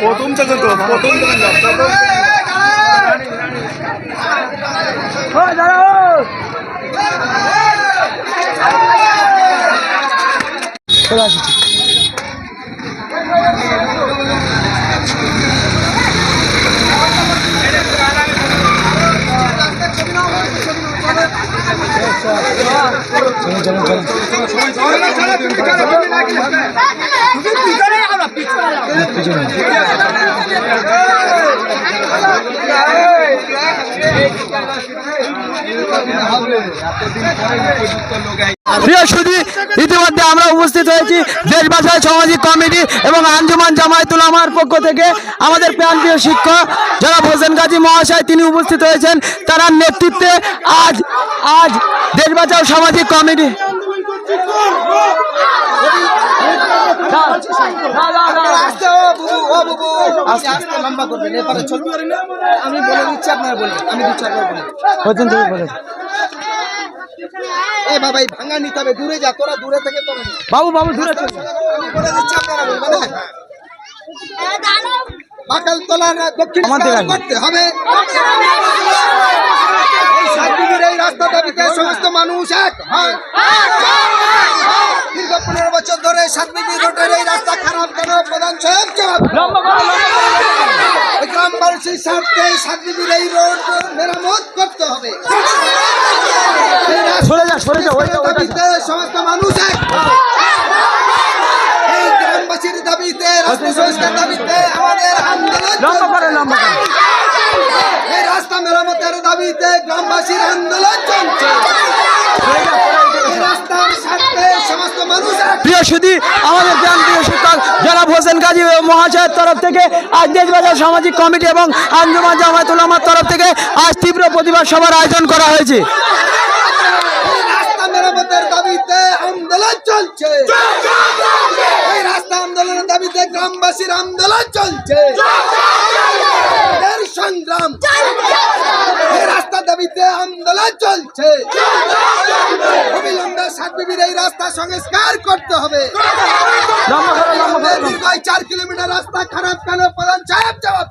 প্রথম থেকে তো প্রথম থেকে চলে আসছি। প্রিয় সুধী, ইতিমধ্যে আমরা উপস্থিত হয়েছি দেশ বাঁচাও সামাজিক কমিটি এবং আঞ্জুমান জামায়াতুল উলামার পক্ষ থেকে আমাদের প্রাণপ্রিয় শিক্ষক যারা হোসেন গাজী মহাশয় তিনি উপস্থিত হয়েছেন। তার নেতৃত্বে আজ আজ দেশ বাঁচাও সামাজিক কমিটি আমি বলে দিচ্ছি, আপনারা বলবেন, আমি দিচ্ছি, আপনারা বলেন। এ বাবা, এই ভাঙা নিতে হবে, দূরে যা, তোরা দূরে থেকে তোরা বাবু বাবু দূরে চলে যান। আমি বলে দিচ্ছি, আপনারা বলবেন। বাকাল তলার দক্ষিণ করতে হবে। এই সাতবিবির এই রাস্তা দাবিতে সমস্ত মানুষ এক হয়। দীর্ঘ 15 বছর ধরে সাতবিবি রোডের এই রাস্তা খারাপ কেন? প্রধান সাহেব জবাব। গ্রামবাসীর স্বার্থে সাতবিবির এই রোড মেরামত করতে হবে। দাবিতে সমস্ত মানুষ এক হয়। এই গ্রামবাসীর দাবিতে, রাস্তা সংস্কার দাবিতে আমাদের আন্দোলন চলছে। এই রাস্তা মেরামতের দাবিতে গ্রামবাসীর আন্দোলন চলছে। এই রাস্তার স্বার্থে সমস্ত মানুষ এক। প্রিয় সুধী, আমাদের প্রাণপ্রিয় শিক্ষক যারা হোসেন গাজী মহাশয়ের তরফ থেকে আজ দেশ বাঁচাও সামাজিক কমিটি এবং আঞ্জুমান জামায়াতুল উলামার তরফ থেকে আজ তীব্র প্রতিবাদ সভার আয়োজন করা হয়েছে। এই রাস্তা মেরামতের দাবিতে আন্দোলন চলছে। এই রাস্তা আন্দোলনের দাবিতে গ্রামবাসীর আন্দোলন চলছে। এর সংগ্রাম, এই রাস্তা দাবিতে আন্দোলন চলছে। অবিলম্বে সাতবিবির এই রাস্তা সংস্কার করতে হবে। দীর্ঘ 4 কিলোমিটার রাস্তা খারাপ কেন? প্রধান সাহেব জবাব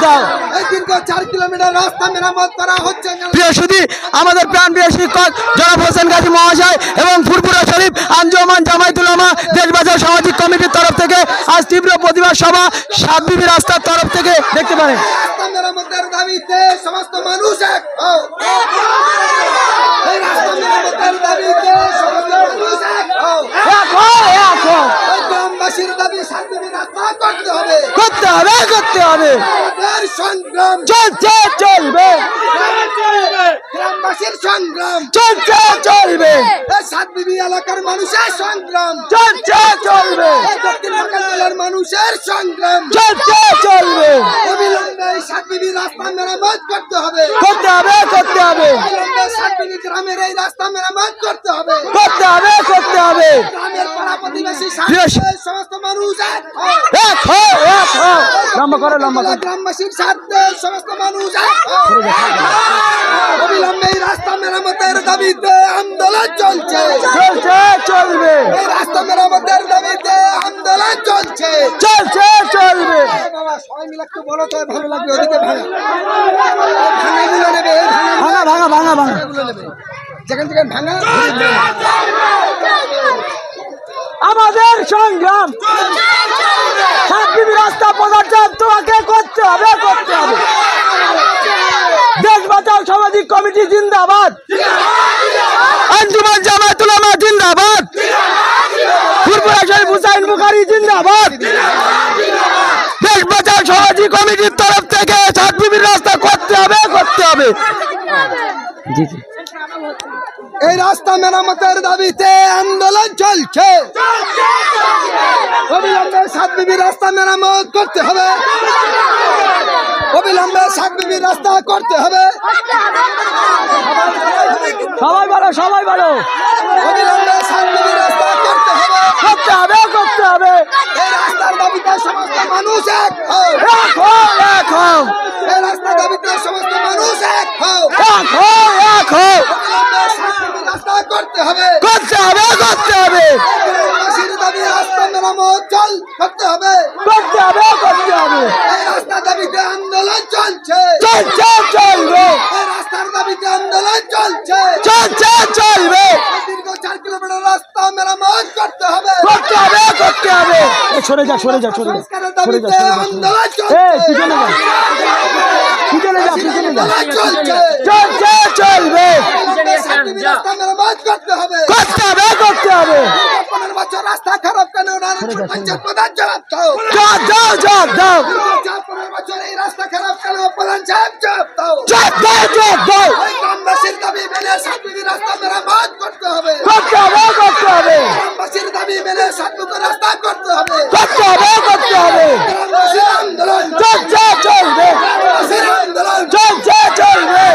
দাও। এই দীর্ঘ 4 কিলোমিটার রাস্তা মেরামত করা হচ্ছে না। প্রিয় সুধী, আমাদের প্রাণপ্রিয় শিক্ষক জনাব হোসেন গাজী মহাশয় এবং ফুরফুরা শরীফ আঞ্জুমান জামায়াতুল উলামা দেশ বাঁচাও সামাজিক কমিটির তরফ থেকে আজ তীব্র প্রতিবাদ সভা সাতবিবি রাস্তার তরফ থেকে দেখতে পারেন। রাস্তা মেরামতের দাবিতে সমস্ত মানুষ এক হও। এই রাস্তা মেরামতের দাবিতে সমস্ত মানুষ এক হও। এই গ্রামবাসীর দাবি সাতবিবি রাস্তা করতে হবে। করতে হবে। এর সংগ্রাম চলছে চলবে। গ্রামবাসীর সংগ্রাম চলছে চলবে। এই সাতবিবি এলাকার মানুষের সংগ্রাম চলছে চলবে। এই দক্ষিণ বাঁকুড়া জেলার মানুষের সংগ্রাম চলছে চলবে। অবিলম্বে এই সাতবিবি রাস্তা মেরামত করতে হবে। করতে হবে। অবিলম্বে সাতবিবি গ্রামের এই রাস্তা মেরামত করতে হবে। করতে হবে। গ্রামের পাড়া প্রতিবেশী স্বার্থে সমস্ত মানুষ এক হও। লম্বা করো। গ্রামবাসীর স্বার্থে সমস্ত মানুষ এক হও। অবিলম্বে এই রাস্তা মেরামতের দাবিতে আন্দোলন চলছে। চলবে। এই রাস্তা মেরামতের দাবিতে আন্দোলন চলছে। চলবে। বাবা, সবাই মিলে একটু বলো তো, ভালো লাগবে। ওদিকে ভাঙাগুলো নেবে, ভাঙা। যেখান থেকে ভাঙা। আমাদের সংগ্রাম সাতবিবি রাস্তা প্রদর্শন তোমাকে করতে হবে। দেশ বাঁচাও সামাজিক কমিটি জিন্দাবাদ। আঞ্জুমান জামায়াতুল উলামা জিন্দাবাদ। ফুরফুরা শরীফ হুসাইন বুখারী জিন্দাবাদ। দেশ বাঁচাও সামাজিক কমিটির তরফ থেকে সাতবিবির রাস্তা করতে হবে। এই রাস্তা মেরামতের দাবিতে আন্দোলন চলছে। অবিলম্বে সাতবিবি রাস্তা মেরামত করতে হবে। অবিলম্বে সাতবিবি রাস্তা করতে হবে। সবাই বলো। অবিলম্বে সাতবিবি রাস্তা করতে হবে। করতে হবে। এই রাস্তার দাবিতে সমস্ত মানুষ এক হও। এই রাস্তার দাবিতে সমস্ত মানুষ এক হও। অবিলম্বে সাতবিবি রাস্তা করতে হবে। করতে হবে। গ্রামবাসীর দাবি রাস্তা মেরামত করতে হবে। হবে করতে হবে এই রাস্তার দাবিতে আন্দোলন চলছে চলছে চলবে এই রাস্তার দাবিতে আন্দোলন চলছে চলছে চলবে দীর্ঘ 4 কিলোমিটার রাস্তা মেরামত করতে হবে করতে হবে করতে হবে সরে যা সরে যা সরে যা সংস্কারের সরে যা দাবিতে আন্দোলন এই চলছে পিছনে যা পিছনে যা পিছনে যা আন্দোলন চলছে চলছে চলবে রাস্তা মেরামত করতে হবে করতে হবে করতে হবে 15 বছর রাস্তা খারাপ কেন নারায়ণপুর পঞ্চায়েত প্রধান জবাব দাও যাও যাও যাও যাও 15 বছর এই রাস্তা খারাপ কেন প্রধান সাহেব জবাব দাও জব দাও জব দাও এই গ্রামবাসীর দাবি মেনে সাতবিবি রাস্তা মেরামত করতে হবে করতে হবে করতে হবে গ্রামবাসীর দাবি মেনে সাতবিবি রাস্তা করতে হবে করতে হবে করতে হবে গ্রামবাসীর আন্দোলন চলছে চলবে গ্রামবাসীর আন্দোলন চলছে চলবে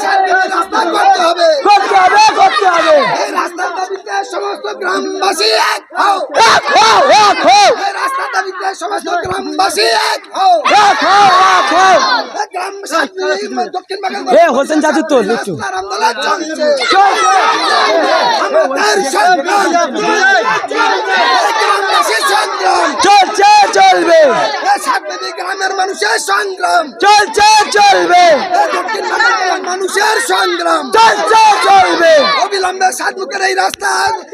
সাতবিবি রাস্তা করতে হবে করতে হবে করতে হবে এই রাস্তার দাবিতে সমস্ত গ্রামবাসী এক হও এক হও এক হও এই রাস্তার দাবিতে সমস্ত গ্রামবাসী এক হও এক হও এক হও এই গ্রাম সাতবিবি দক্ষিণ বাংলা এ হোসেন চাচু তো লিচু রাস্তার আন্দোলন চলছে চলছে আমাদের সংগ্রাম এই গ্রামবাসীর সংগ্রাম চলছে চলবে এই সাতবিবি গ্রামের মানুষের সংগ্রাম চলছে চলবে এই দক্ষিণ বাংলার মানুষের সংগ্রাম চলছে চলবে অবিলম্বে সাতমুখের এই রাস্তা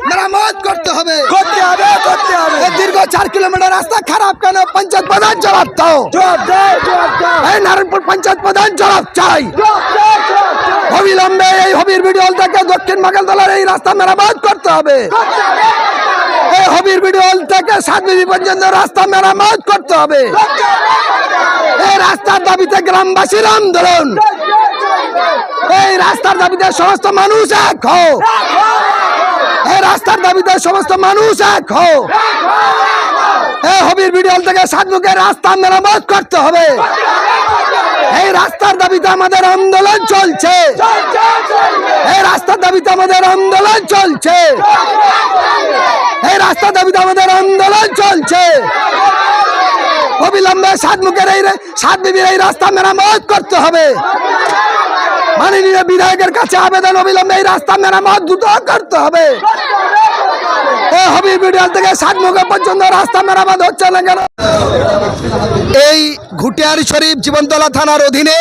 মেরামত করতে হবে করতে হবে করতে হবে এই দীর্ঘ 4 কিলোমিটার রাস্তা খারাপ কেন পঞ্চায়েত প্রধান জবাব দাও জব দাও জব দাও এই নারায়ণপুর পঞ্চায়েত প্রধান জবাব চাই জব দাও জব দাও অবিলম্বে এই হবির বিডিওল থেকে দক্ষিণ বাগালতলার এই রাস্তা মেরামত করতে হবে এই হবির বিডিওল থেকে সাতবিবি পর্যন্ত রাস্তা মেরামত করতে হবে এই রাস্তার দাবিতে গ্রামবাসীর আন্দোলন এই রাস্তার দাবিতে সমস্ত মানুষ এক হও এই রাস্তার দাবিতে সমস্ত মানুষ এক হও এই হবির বিডিওল থেকে সাতমুখের রাস্তা মেরামত করতে হবে এই রাস্তার দাবিতে আমাদের আন্দোলন চলছে এই রাস্তার দাবিতে আমাদের আন্দোলন চলছে এই রাস্তার দাবিতে আমাদের আন্দোলন চলছে অবিলম্বে সাতমুখের এই সাতবিবির এই রাস্তা মেরামত করতে হবে মাননীয় বিধায়কের কাছে আবেদন অবিলম্বে এই রাস্তা মেরামত দ্রুত করতে হবে এই হবির বিডিওল থেকে সাতমুখা পর্যন্ত রাস্তা মেরামত হচ্ছে না কেন এই ঘুটিয়ারি শরীফ জীবনতলা থানার অধীনে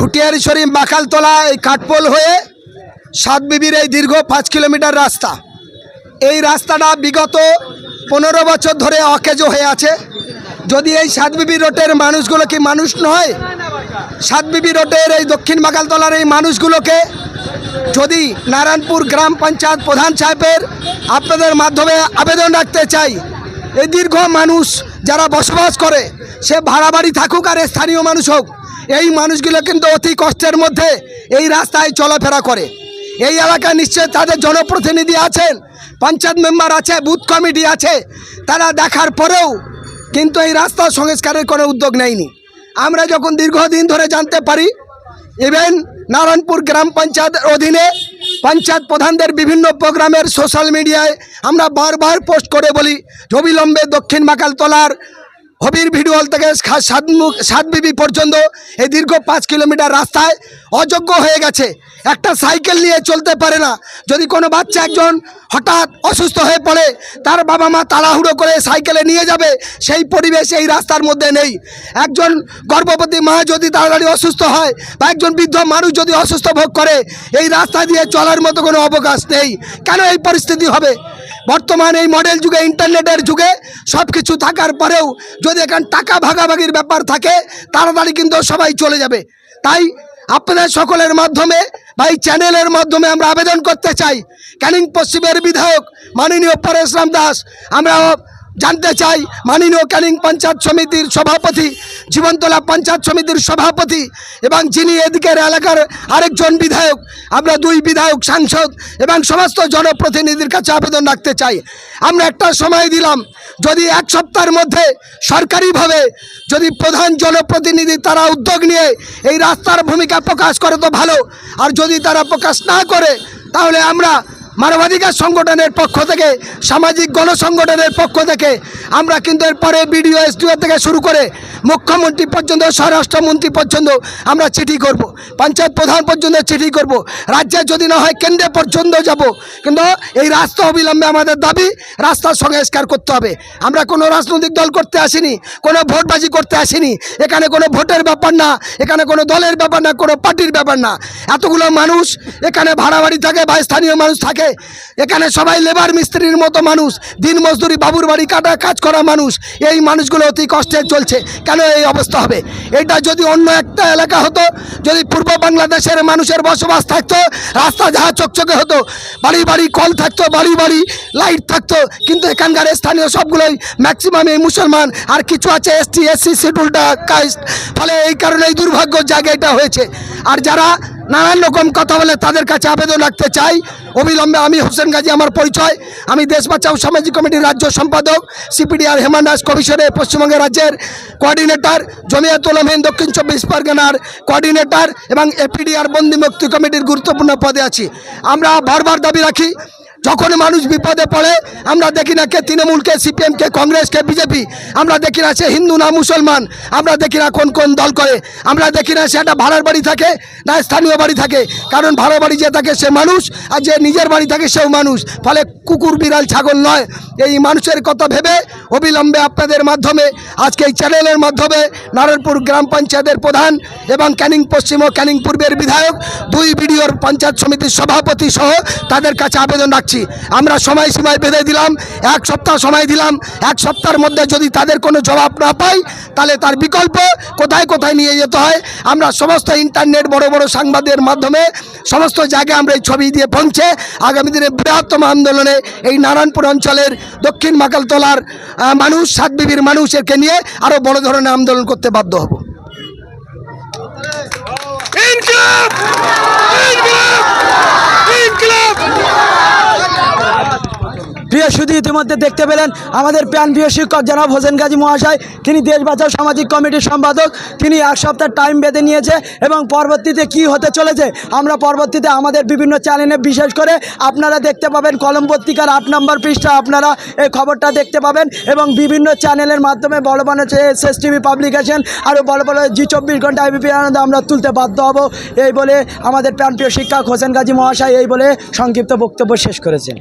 ঘুটিয়ারি শরীফ মাখালতলা এই কাঠপোল হয়ে সাতবিবির এই দীর্ঘ 5 কিলোমিটার রাস্তা এই রাস্তাটা বিগত 15 বছর ধরে অকেজো হয়ে আছে যদি এই সাতবিবি রোডের মানুষগুলো কি মানুষ নয় সাতবিবি রোডের এই দক্ষিণ মাখালতলার এই মানুষগুলোকে যদি নারায়ণপুর গ্রাম পঞ্চায়েত প্রধান সাহেবের আপনাদের মাধ্যমে আবেদন রাখতে চাই এই দীর্ঘ মানুষ যারা বসবাস করে সে ভাড়া বাড়ি থাকুক আর স্থানীয় মানুষ হোক এই মানুষগুলো কিন্তু অতি কষ্টের মধ্যে এই রাস্তায় চলাফেরা করে এই এলাকায় নিশ্চয় তাদের জনপ্রতিনিধি আছেন পঞ্চায়েত মেম্বার আছে বুথ কমিটি আছে তারা দেখার পরেও কিন্তু এই রাস্তা সংস্কারের কোনো উদ্যোগ নেয়নি আমরা যখন দীর্ঘদিন ধরে জানতে পারি ইভেন নারায়ণপুর গ্রাম পঞ্চায়েতের অধীনে পঞ্চায়েত প্রধানদের বিভিন্ন প্রোগ্রামের সোশ্যাল মিডিয়ায় আমরা বারবার পোস্ট করে বলি অবিলম্বে দক্ষিণ মাখালতলার হবির ভিডিওল থেকে সাতবিবি পর্যন্ত এই দীর্ঘ 5 কিলোমিটার রাস্তায় অযোগ্য হয়ে গেছে একটা সাইকেল নিয়ে চলতে পারে না যদি কোনো বাচ্চা একজন হঠাৎ অসুস্থ হয়ে পড়ে তার বাবা মা তাড়াহুড়ো করে সাইকেলে নিয়ে যাবে সেই পরিবেশ এই রাস্তার মধ্যে নেই একজন গর্ভবতী মা যদি তাড়াতাড়ি অসুস্থ হয় বা একজন বৃদ্ধ মানুষ যদি অসুস্থ ভোগ করে এই রাস্তা দিয়ে চলার মতো কোনো অবকাশ নেই কেন এই পরিস্থিতি হবে বর্তমান এই মডেল যুগে ইন্টারনেটের যুগে সব কিছু থাকার পরেও যদি এখানে টাকা ভাগাভাগির ব্যাপার থাকে তাড়াতাড়ি কিন্তু সবাই চলে যাবে তাই আপনাদের সকলের মাধ্যমে বা এই চ্যানেলের মাধ্যমে আমরা আবেদন করতে চাই ক্যানিং পশ্চিমের বিধায়ক মাননীয় পরেশরাম দাস আমরা জানতে চাই মাননীয় ক্যানিং পঞ্চায়েত সমিতির সভাপতি জীবনতলা পঞ্চায়েত সমিতির সভাপতি এবং যিনি এদিকের এলাকার আরেকজন বিধায়ক আমরা 2 বিধায়ক সাংসদ এবং সমস্ত জনপ্রতিনিধির কাছে আবেদন রাখতে চাই আমরা একটা সময় দিলাম যদি 1 সপ্তাহের মধ্যে সরকারিভাবে যদি প্রধান জনপ্রতিনিধি তারা উদ্যোগ নিয়ে এই রাস্তার ভূমিকা প্রকাশ করে তো ভালো আর যদি তারা প্রকাশ না করে তাহলে আমরা মানবাধিকার সংগঠনের পক্ষ থেকে সামাজিক গণসংগঠনের পক্ষ থেকে আমরা কিন্তু এরপরে বিডিও এসডিও থেকে শুরু করে মুখ্যমন্ত্রী পর্যন্ত স্বরাষ্ট্রমন্ত্রী পর্যন্ত আমরা চিঠি করব, পঞ্চায়েত প্রধান পর্যন্ত চিঠি করব, রাজ্যে যদি না হয় কেন্দ্রে পর্যন্ত যাব। কিন্তু এই রাস্তা অবিলম্বে আমাদের দাবি রাস্তার সংস্কার করতে হবে। আমরা কোনো রাজনৈতিক দল করতে আসিনি, কোনো ভোটবাজি করতে আসিনি। এখানে কোনো ভোটের ব্যাপার না, এখানে কোনো দলের ব্যাপার না, কোনো পার্টির ব্যাপার না। এতগুলো মানুষ এখানে ভাড়া বাড়ি থাকে বা স্থানীয় মানুষ থাকে, এখানে সবাই লেবার মিস্ত্রির মতো মানুষ, দিন মজদুরি বাবুর বাড়ি কাটা কাজ করা মানুষ। এই মানুষগুলো অতি কষ্টে চলছে। কেন এই অবস্থা হবে? এটা যদি অন্য একটা এলাকা হতো, যদি পূর্ব বাংলাদেশের মানুষের বসবাস থাকতো, রাস্তা যাহা চকচকে হতো, বাড়ি বাড়ি কল থাকতো, বাড়ি বাড়ি লাইট থাকতো। কিন্তু এখানকার স্থানীয় সবগুলোই ম্যাক্সিমাম এই মুসলমান, আর কিছু আছে এসটি এসসি শিডিউলড কাস্ট। ফলে এই কারণে এই দুর্ভাগ্য জায়গাটা হয়েছে। আর যারা নানান রকম কথা বলে তাদের কাছে আবেদন রাখতে চাই, অবিলম্বে আমি হোসেন গাজী, আমার পরিচয়, আমি দেশ বাঁচাও সামাজিক কমিটির রাজ্য সম্পাদক, সিপিডিআর হেমান্ডাস কমিশনের পশ্চিমবঙ্গের রাজ্যের কোঅর্ডিনেটর, জমিয়াত উলামায়ে দক্ষিণ 24 পরগনার কোঅর্ডিনেটর এবং এপিডিআর বন্দি মুক্তি কমিটির গুরুত্বপূর্ণ পদে আছি। আমরা বারবার দাবি রাখি, যখন মানুষ বিপদে পড়ে আমরা দেখি না কে তৃণমূলকে, সিপিএমকে, কংগ্রেসকে, বিজেপি, আমরা দেখি না সে হিন্দু না মুসলমান, আমরা দেখি না কোন কোন দল করে, আমরা দেখি না সে একটা ভাড়ার বাড়ি থাকে না স্থানীয় বাড়ি থাকে। কারণ ভাড়া বাড়ি যে থাকে সে মানুষ, আর যে নিজের বাড়ি থাকে সেও মানুষ। ফলে কুকুর বিড়াল ছাগল নয়। এই মানুষের কথা ভেবে অবিলম্বে আপনাদের মাধ্যমে, আজকে এই চ্যানেলের মাধ্যমে নারায়ণপুর গ্রাম পঞ্চায়েতের প্রধান এবং ক্যানিং পশ্চিম ও ক্যানিং পূর্বের বিধায়ক, 2 বিডিওর পঞ্চায়েত সমিতির সভাপতি সহ তাদের কাছে আবেদন রাখছি। আমরা সময়সীমায় বেঁধে দিলাম, 1 সপ্তাহ সময় দিলাম। 1 সপ্তাহের মধ্যে যদি তাদের কোনো জবাব না পাই, তাহলে তার বিকল্প কোথায় কোথায় নিয়ে যেতে হয় আমরা সমস্ত ইন্টারনেট, বড় বড় সাংবাদিকের মাধ্যমে সমস্ত জায়গায় আমরা এই ছবি দিয়ে পৌঁছে আগামী দিনে বৃহত্তম আন্দোলনে এই নারায়ণপুর অঞ্চলের দক্ষিণ মাকালতলার মানুষ, সাতবিবির মানুষকে নিয়ে আরও বড় ধরনের আন্দোলন করতে বাধ্য হব। ইনকিলাব! ইনকিলাব! ইনকিলাব! প্রিয় শুধু ইতিমধ্যে দেখতে পেলেন আমাদের প্রাণপ্রিয় শিক্ষক জনাব হোসেন গাজী মহাশয়, তিনি দেশ বাঁচাও সামাজিক কমিটির সম্পাদক। তিনি 1 সপ্তাহ টাইম বেঁধে নিয়েছে এবং পরবর্তীতে কি হতে চলেছে আমরা পরবর্তীতে আমাদের বিভিন্ন চ্যানেলে, বিশেষ করে আপনারা দেখতে পাবেন কলম পত্রিকার 8 নম্বর পৃষ্ঠা, আপনারা এই খবরটা দেখতে পাবেন এবং বিভিন্ন চ্যানেলের মাধ্যমে বড় বড় এসএস টিভি পাবলিকেশন আরও বড় বড় জি 24 ঘন্টা এবিপি আনন্দ আমরা তুলতে বাধ্য হব। এই বলে আমাদের প্রাণপ্রিয় শিক্ষক হোসেন গাজী মহাশয় এই বলে সংক্ষিপ্ত বক্তব্য শেষ করেছেন।